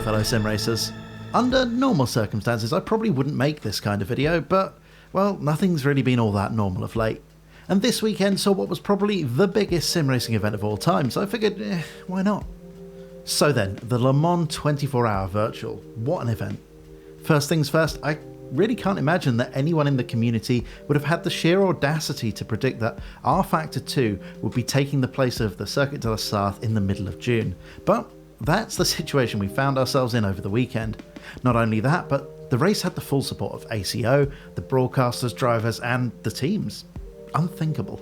fellow sim racers. Under normal circumstances I probably wouldn't make this kind of video, but, well, nothing's really been all that normal of late. And this weekend saw what was probably the biggest sim racing event of all time, so I figured, why not? So then, the Le Mans 24-hour virtual. What an event. First things first, I really can't imagine that anyone in the community would have had the sheer audacity to predict that RFactor 2 would be taking the place of the Circuit De La Sarthe in the middle of June. But that's the situation we found ourselves in over the weekend. Not only that, but the race had the full support of ACO, the broadcasters, drivers, and the teams. Unthinkable.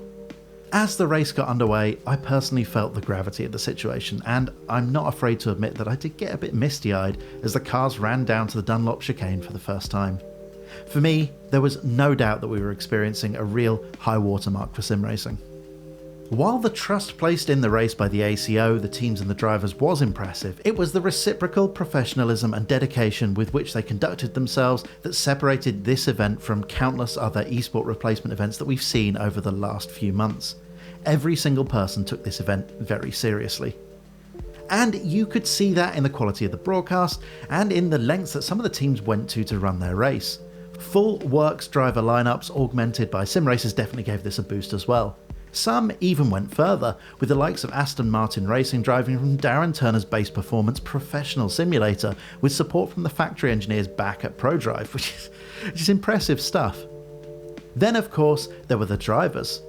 As the race got underway, I personally felt the gravity of the situation, and I'm not afraid to admit that I did get a bit misty-eyed as the cars ran down to the Dunlop Chicane for the first time. For me, there was no doubt that we were experiencing a real high watermark for sim racing. While the trust placed in the race by the ACO, the teams and the drivers was impressive, it was the reciprocal professionalism and dedication with which they conducted themselves that separated this event from countless other esport replacement events that we've seen over the last few months. Every single person took this event very seriously. And you could see that in the quality of the broadcast and in the lengths that some of the teams went to run their race. Full works driver lineups augmented by sim racers definitely gave this a boost as well. Some even went further, with the likes of Aston Martin Racing driving from Darren Turner's base performance professional simulator with support from the factory engineers back at ProDrive, which is impressive stuff. Then of course there were the drivers.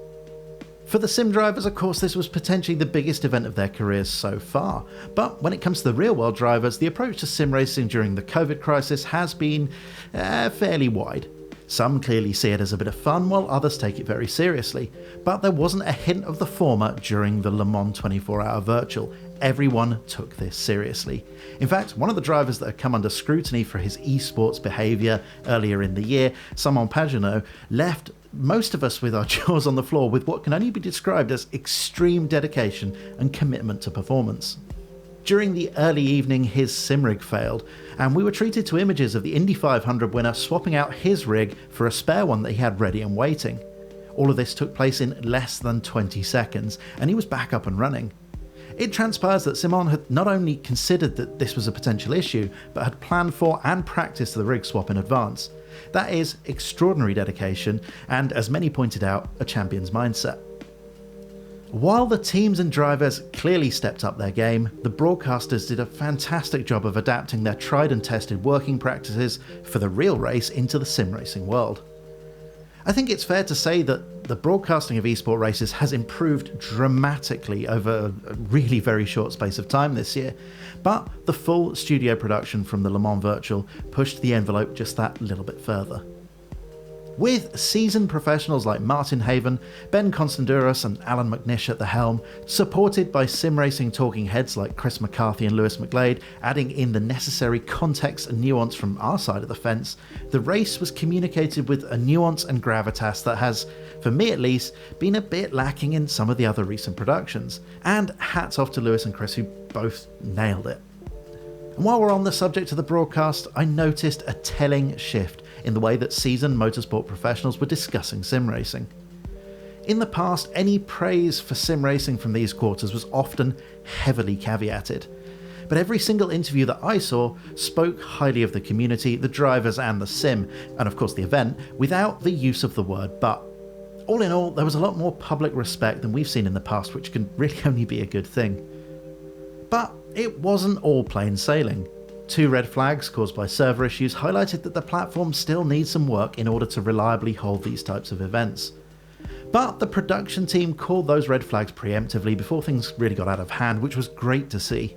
For the sim drivers, of course, this was potentially the biggest event of their careers so far, but when it comes to the real world drivers, the approach to sim racing during the COVID crisis has been fairly wide. Some clearly see it as a bit of fun, while others take it very seriously. But there wasn't a hint of the former during the Le Mans 24-hour virtual. Everyone took this seriously. In fact, one of the drivers that had come under scrutiny for his esports behaviour earlier in the year, Simon Pagenaud, left most of us with our jaws on the floor with what can only be described as extreme dedication and commitment to performance. During the early evening, his sim rig failed, and we were treated to images of the Indy 500 winner swapping out his rig for a spare one that he had ready and waiting. All of this took place in less than 20 seconds, and he was back up and running. It transpires that Simon had not only considered that this was a potential issue, but had planned for and practiced the rig swap in advance. That is extraordinary dedication, and as many pointed out, a champion's mindset. While the teams and drivers clearly stepped up their game, the broadcasters did a fantastic job of adapting their tried and tested working practices for the real race into the sim racing world. I think it's fair to say that the broadcasting of esport races has improved dramatically over a really very short space of time this year, but the full studio production from the Le Mans Virtual pushed the envelope just that little bit further. With seasoned professionals like Martin Haven, Ben Constanduros and Alan McNish at the helm, supported by sim racing talking heads like Chris McCarthy and Lewis McGlade, adding in the necessary context and nuance from our side of the fence, the race was communicated with a nuance and gravitas that has, for me at least, been a bit lacking in some of the other recent productions. And hats off to Lewis and Chris, who both nailed it. And while we're on the subject of the broadcast, I noticed a telling shift in the way that seasoned motorsport professionals were discussing sim racing. In the past, any praise for sim racing from these quarters was often heavily caveated, but every single interview that I saw spoke highly of the community, the drivers and the sim, and of course the event, without the use of the word but. All in all, there was a lot more public respect than we've seen in the past, which can really only be a good thing. But it wasn't all plain sailing. 2 red flags caused by server issues highlighted that the platform still needs some work in order to reliably hold these types of events. But the production team called those red flags preemptively before things really got out of hand, which was great to see.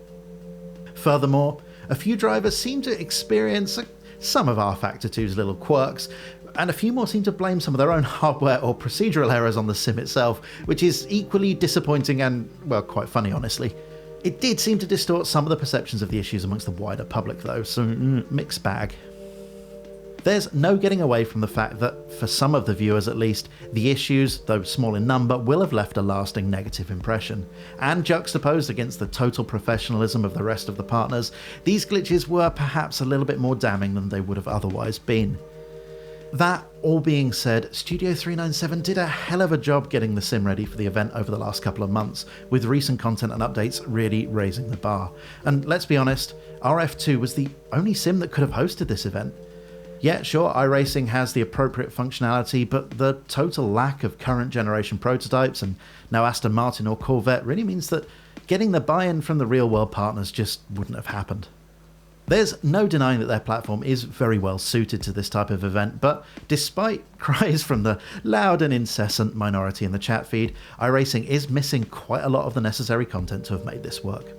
Furthermore, a few drivers seemed to experience some of RFactor 2's little quirks, and a few more seem to blame some of their own hardware or procedural errors on the sim itself, which is equally disappointing and, well, quite funny honestly. It did seem to distort some of the perceptions of the issues amongst the wider public though, so mixed bag. There's no getting away from the fact that, for some of the viewers at least, the issues, though small in number, will have left a lasting negative impression. And juxtaposed against the total professionalism of the rest of the partners, these glitches were perhaps a little bit more damning than they would have otherwise been. That all being said, Studio 397 did a hell of a job getting the sim ready for the event over the last couple of months, with recent content and updates really raising the bar. And let's be honest, RF2 was the only sim that could have hosted this event. Yeah, sure, iRacing has the appropriate functionality, but the total lack of current generation prototypes and no Aston Martin or Corvette really means that getting the buy-in from the real-world partners just wouldn't have happened. There's no denying that their platform is very well suited to this type of event, but despite cries from the loud and incessant minority in the chat feed, iRacing is missing quite a lot of the necessary content to have made this work.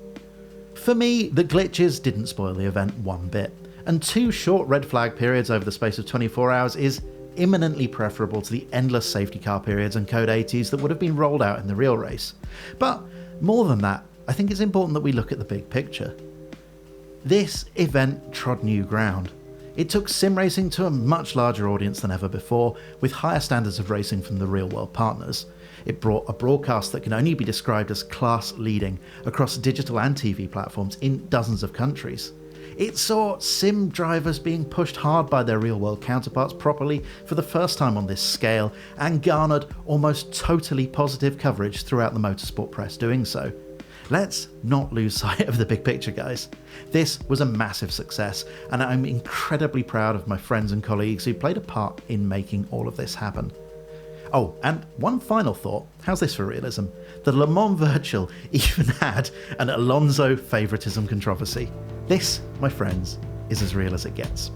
For me, the glitches didn't spoil the event one bit, and 2 short red flag periods over the space of 24 hours is imminently preferable to the endless safety car periods and code 80s that would have been rolled out in the real race. But more than that, I think it's important that we look at the big picture. This event trod new ground. It took sim racing to a much larger audience than ever before, with higher standards of racing from the real-world partners. It brought a broadcast that can only be described as class-leading across digital and TV platforms in dozens of countries. It saw sim drivers being pushed hard by their real-world counterparts properly for the first time on this scale, and garnered almost totally positive coverage throughout the motorsport press doing so. Let's not lose sight of the big picture, guys. This was a massive success, and I'm incredibly proud of my friends and colleagues who played a part in making all of this happen. Oh, and one final thought. How's this for realism? The Le Mans Virtual even had an Alonso favoritism controversy. This, my friends, is as real as it gets.